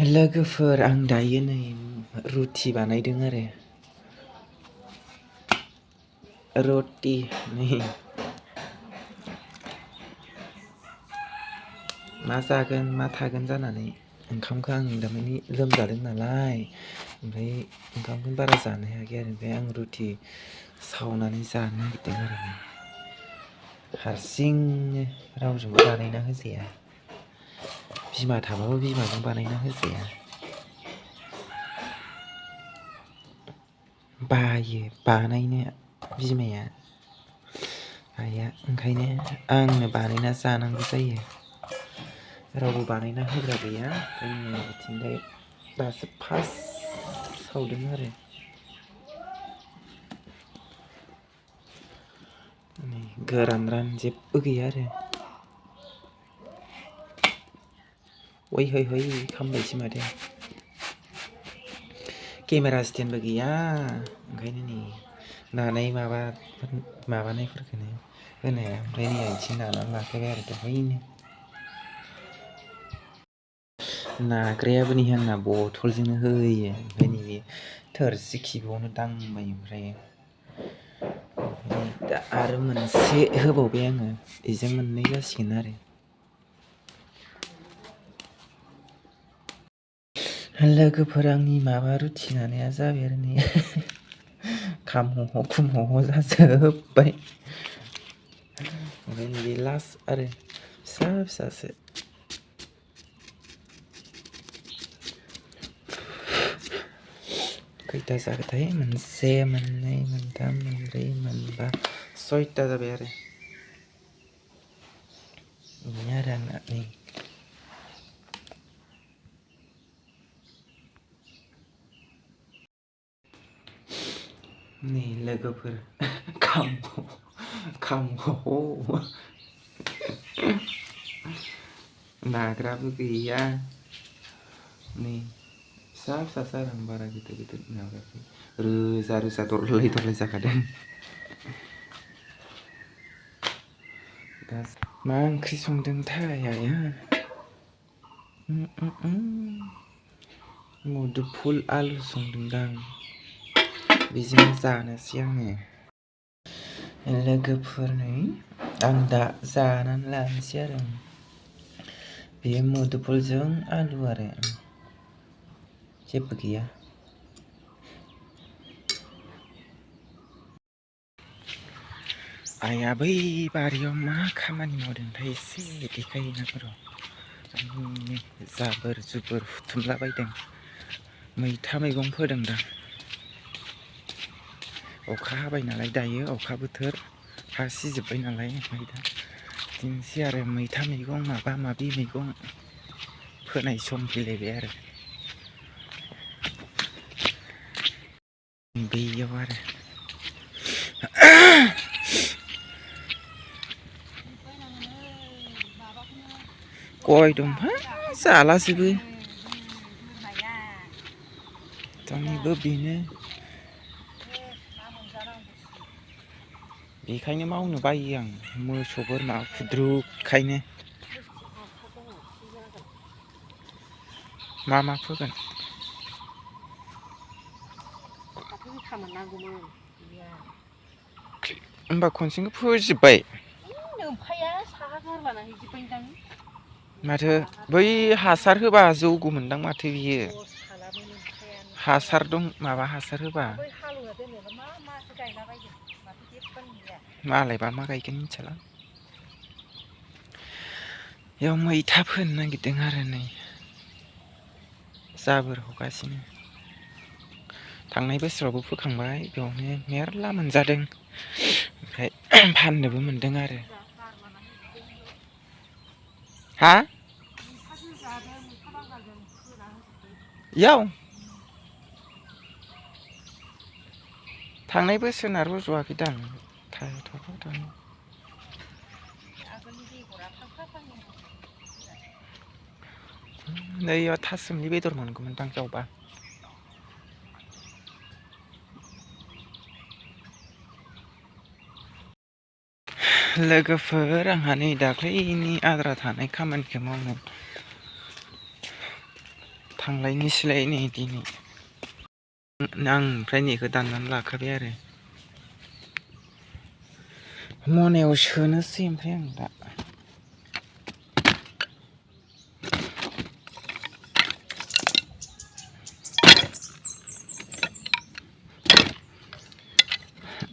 लोगोफोर आं दायो नै रुटि बानायदों आरो रटि नै मा जागोन मा थागोन जानानै ओंखामखौ आं दामानि लोमजादों नालाय ओमफ्राय ओंखामखौनो बारा जानो हायाखै आरो ओमफ्राय आं रुटि सावनानै जानो नागिरदों आरो हारसिंनो रावजोंबो बानायना होजाया बिमा थाबाबो बिमाजों बानायना होजाया बायो बानायनो बिमाया आइया ओंखायनो आंनो बानायना जानांगौ जायो रावबो बानायना होग्रा गैया ओंखायनो बिथिंजाय दासो फार्स्ट सावदों आरो नै गोरान जेबो गैया आरो है खामबायसो माथो केमेरा स्टेन्डबो गैया ओंखायनो नै नानाय माबानायफोरखौनो होनो हाया ओमफ्राय नै आथिं नानानै लाखाबाय आरो दहायनो नाग्रायाबो नै आंना बथलजोंनो होयो ओमफ्राय नैबे थोरसि खिबुआवनो दांबाय ओमफ्राय दा आरो मोनसे होबावबाय आङो बेजों मोननै जासिगोन आरो लोगोफोर आंनि माबा रुटि नानाया जाबाय आरो नै खामह' खुमह' जाजोब्बाय ओमफ्राय नैबे लास्ट आरो फिसासो खैथा जाखोथाय मोनसे मोननै मोनथाम मोनब्रै मोनबा सयथा जाबाय आरो बेनो आरो आंना नै नै लोगोफोर खामह' नाग्राबो गैया नै फिसासो आरो आं बारा गिदिर माबायाखै रोजा दरलाय जाखादों दा मा ओंख्रि संदोंथाय आइया मुदुफुल आलु संदोंदां बेजों जानोसै आङो लोगोफोर नै आं दा जानानै लानोसै आरो बेयो मुदुफुलजों आलु आरो जेबो गैया आइया बै बारियाव मा खामानि मावदोंथाय एसे देखायहैनांगौ र' जाबोर जुबोर हुथुमलाबायदों मैथा मैगं फोदोंदां अखा हाबाय नालाय दायो अखा बोथोर हा सिजोब्बाय नालाय ओमफ्राय दा बिदिनोसै आरो मैथा मैगं माबा माबि मैगं फोनाय सम फैलायबाय आरो बेयाव आरो गय दंफां जालाजोबो जोंनिबो बेनो बेखायनो मावनो बायो आं मोसौ बोरमा खुद्रुखायनो मा फोगोन होमबा खनसेनो फोजोबबाय माथो बै हासार होबा जौगौमोनदां माथो बियो हासार दं माबा हासार होबा मालायबा मा गायगोन मिथियालां बेयाव मैथा फोनो नागिरदों आरो नै जाबोर हगासिनो थांनाय बोसोरावबो फोखांबाय बेयावनो मेरला मोनजादों ओमफ्राय फाननोबो मोनदों आरो हा इयाव थांनाय बोसोरना रज'वाखैदां नैयाव थासुमलि बेदर मोनगौमोनदां जावबा लोगोफोर आंहा नै दाख्लैनि आद्रा थानाय खामानिखौ मावनो थांलायनोसैलाय नै दिनै आं ओमफ्राय नैखौ दाननानै लाखाबाय आरो मनायाव सोनोसै ओमफ्राय आं दा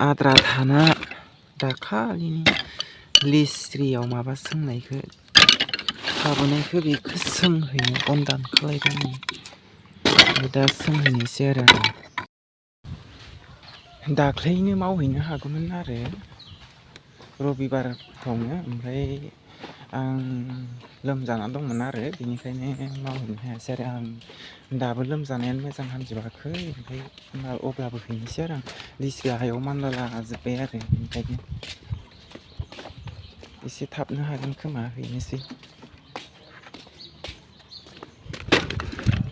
आद्रा थाना दाखालिनि लिस्रियाव माबा सोंनायखौ थाबोनायखौ बेखौ सोंहैनो गन दानखालायबाय दा सोंहैनोसै आरो आं दाख्लैनो मावहैनो हागौमोन आरो रबिबारफ्रावनो ओमफ्राय आं लोमजाना दंमोन आरो बेनिखायनो मावहैनो हायासै आरो आं दाबो लोमजानायानो मोजां हामजोबाखै ओमफ्राय अब्लाबो हैनोसै आरो आं लिस्रिया हायाव मानला जोब्बाय आरो ओंखायनो एसे थाबनो हागोन खोमा हैनोसै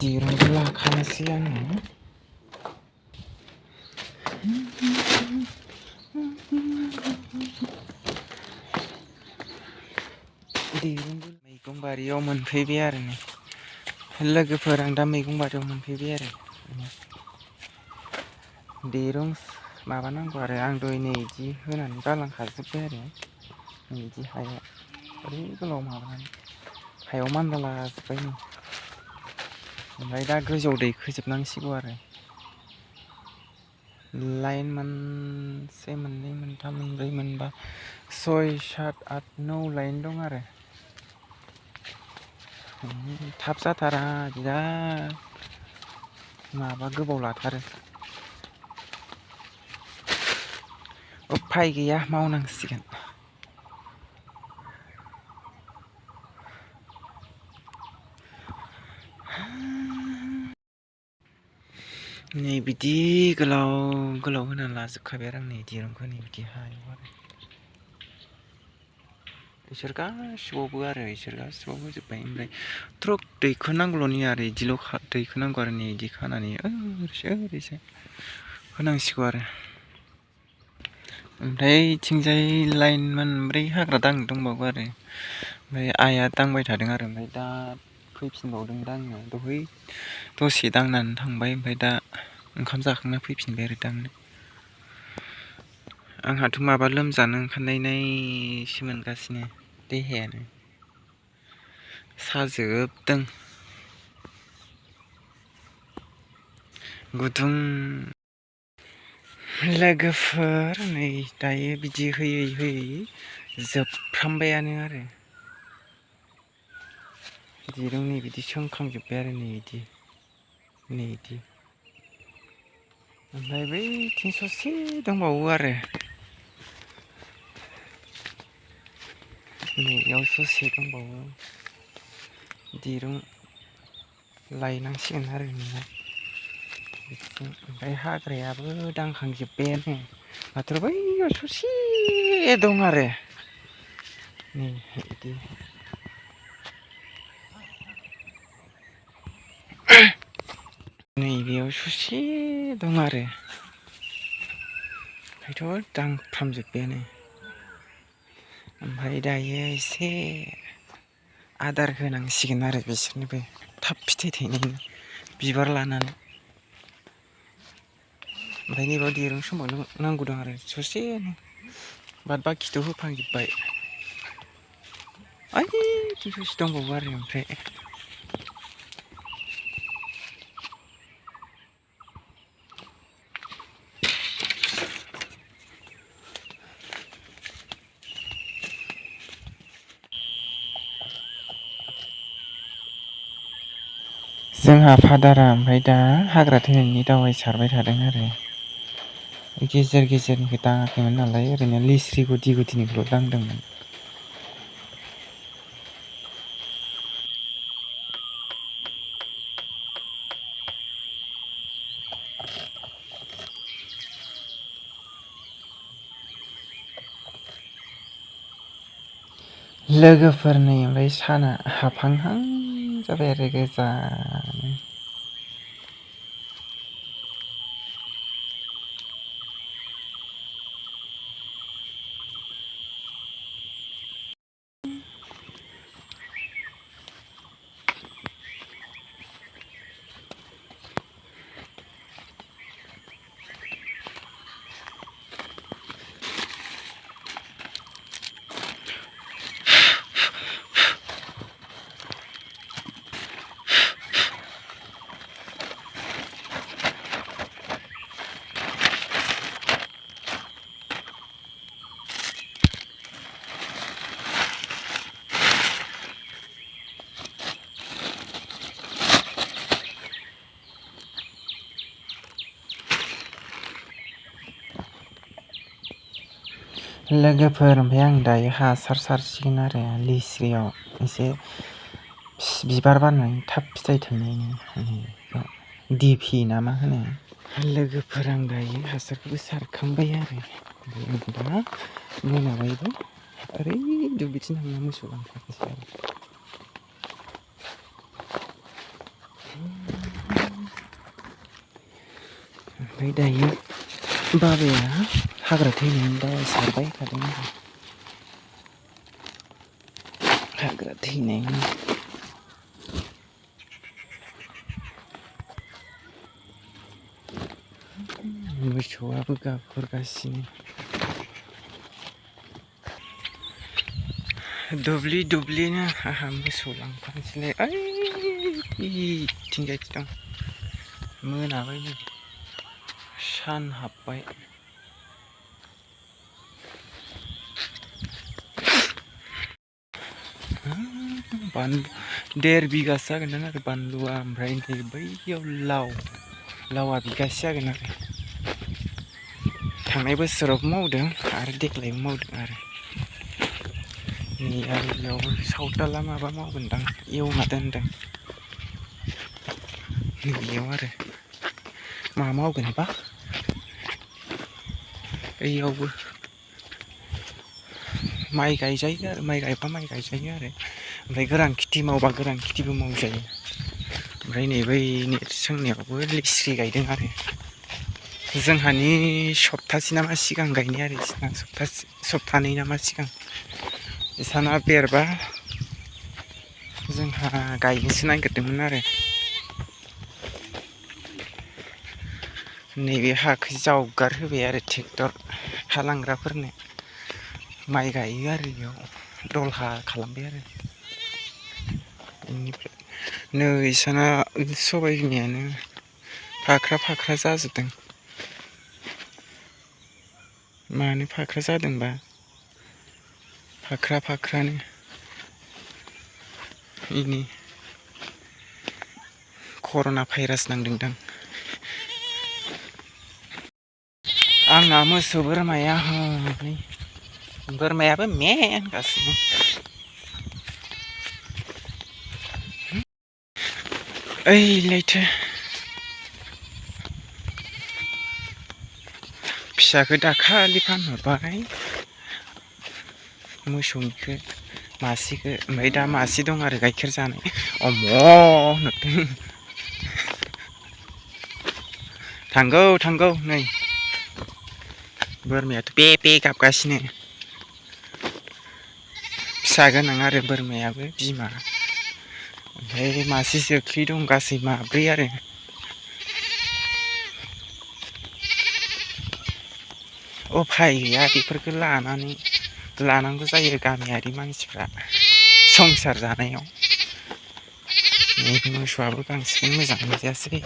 दिरुंबो लाखानोसै आङो दिरुंबो मैगं बारियाव मोनफैबाय आरो नै लोगोफोर आं दा मैगं बारियाव मोनफैबाय आरो दिरुं माबानांगौ आरो आं दहाय नै बिदि होनानै गालांखाजोब्बाय आरो नै बिदि हायाव ओरै गोलाव माबानानै हायाव मानला जोब्बाय नै ओमफ्राय दा गोजौआव दैखोजोबनांसिगौ आरो लाइन मोनसे मोननै मोनथाम मोनब्रै मोनबा 6 7 8 9 लाइन दं आरो थाब जाथारा बिराद माबा गोबाव लाथारो उफाय गैया मावनांसिगोन नै बिदि गोलाव गोलाव होनानै लाजोबखाबाय आरो आं नै दिरुंखौ नै बिदि हायाव आरो इसोर गासिबावबो होजोब्बाय ओमफ्राय ट्रक दैखोनांगौल'नि आरो बिदिल' दैखोनांगौ आरो नै बिदि खानानै ओरैसो होनांसिगौ आरो ओमफ्राय इथिंजाय लाइन मोनब्रै हाग्रा दांनो दंबावो आरो ओमफ्राय आइआ दांबाय थादों आरो ओमफ्राय दा फैफिनबावदों दांनो दहाय दसे दांनानै थांबाय ओमफ्राय दा ओंखाम जाखांना फैफिनबाय आरो दांनो आंहाथ' माबा लोमजानो ओंखारनायसो मोनगासिनो देहायानो साजोबदों गुदुं लोगोफोर नै दायो बिदि होयै होयै जोबफ्रामबायानो आरो दिरुं नै बिदि सोंखांजोब्बाय आरो नै बिदि ओमफ्राय बैथिं ससे दंबावो आरो नैयाव ससे दंबावो दिरुं लायनांसिगोन आरो न'आव बिथिं ओमफ्राय हाग्रायाबो दांखांजोब्बायानो माथ्र' बैयाव ससे दं आरो नै बिदि नैबेयाव ससे दं आरो ओमफ्रायथ' दांफ्रामजोब्बायानो ओमफ्राय दायो एसे आदार होनांसिगोन आरो बिसोरनोबो थाब फिथाइ थायनायनि बिबार लानानै ओमफ्राय नैबाव दिरुं सोंबावनो नांगौ दं आरो ससेनो बाद बाखिथ' होखांजोब्बाय ओइथिं ससे दंबावो आरो ओमफ्राय जोंहा फादारा ओमफ्राय दा हाग्रा थैनायनि दावाइ सारबाय थादों आरो गेजेर गेजेरनिखौ दाङाखैमोन नालाय ओरैनो लिस्रि गुदि गुदिनिखौल' दांदोंमोन लोगोफोरनि ओमफ्राय साना हाबहांहां जाबाय आरो गोजानो लोगोफोर ओमफ्राय आं दायो हासार सारसिगोन आरो लिस्रियाव एसे बिबार बारनानै थाब फिथाइ थायनायनि DP ना मा होनो लोगोफोर आं दायो हासारखौबो सारखांबाय आरो दा मोनाबायबो ओरै दुब्लिथिं थांना मोसौ लांफानोसै आरो ओमफ्राय दायो बाबाया हाग्रा थैनायनि दावाइ सारबाय थादों आरो हाग्रा थैनायनि मोसौआबो गाबहरगासिनो दुब्लिनो आंहा मोसौ लांफानोसैलाय ओइथिंजायसो दं मोनाबाय नै सान हाबबाय बानलु 1.5 बिगासो जागोनदां आरो बानलुआ ओमफ्राय नै बैयाव लावआ बिगासे जागोन आरो थांनाय बोसोरावबो मावदों आरो देग्लायबो मावदों आरो नै आरो बेयावबो सावताला माबा मावगोनदां एवना दोनदों बेयाव आरो मा मावगोनबा बैयावबो माइ गायजायो आरो माइ गायबा माइ गायजायो आरो ओमफ्राय गोरान खेथि मावबा गोरान खेथिबो मावजायो ओमफ्राय नै बै सोंनियावबो लिस्रि गायदों आरो जोंहानि सप्तासे नामा सिगां गायनाय आरो बिसोरना सप्तानै नामा सिगां बिसाना बेरबा जोंहा गायनोसो नागिरदोंमोन आरो नैबे हाखौ जावगार होबाय आरो ट्रेक्टर हालांग्राफोरनो माइ गायो आरो बेयाव दलहा खालामबाय आरो बेनिफ्राय नै इसाना सबाय बिमायानो फाख्रा जाजोबदों मानो फाख्रा जादोंबा फाख्रानो इनि कर'ना भाइरास नांदोंदां आंना मोसौ बोरमायाबो मे होनगासिनो ओइलायथो फिसाखौ दाखालि फानहरबाय मोसौनिखौ मासेखौ ओमफ्राय दा मासे दं आरो गाइखेर जानाय थांगौ नै बोरमायाथ' पे गाबगासिनो फिसा गोनां आरो बोरमायाबो बिमा ओमफ्राय मासे जोख्लि दं गासै माब्रै आरो उफाय गैया बेफोरखौ लानांगौ जायो गामियारि मानसिफ्रा संसार जानायाव मोसौआबो गांसोखौनो मोजां मोनजायासै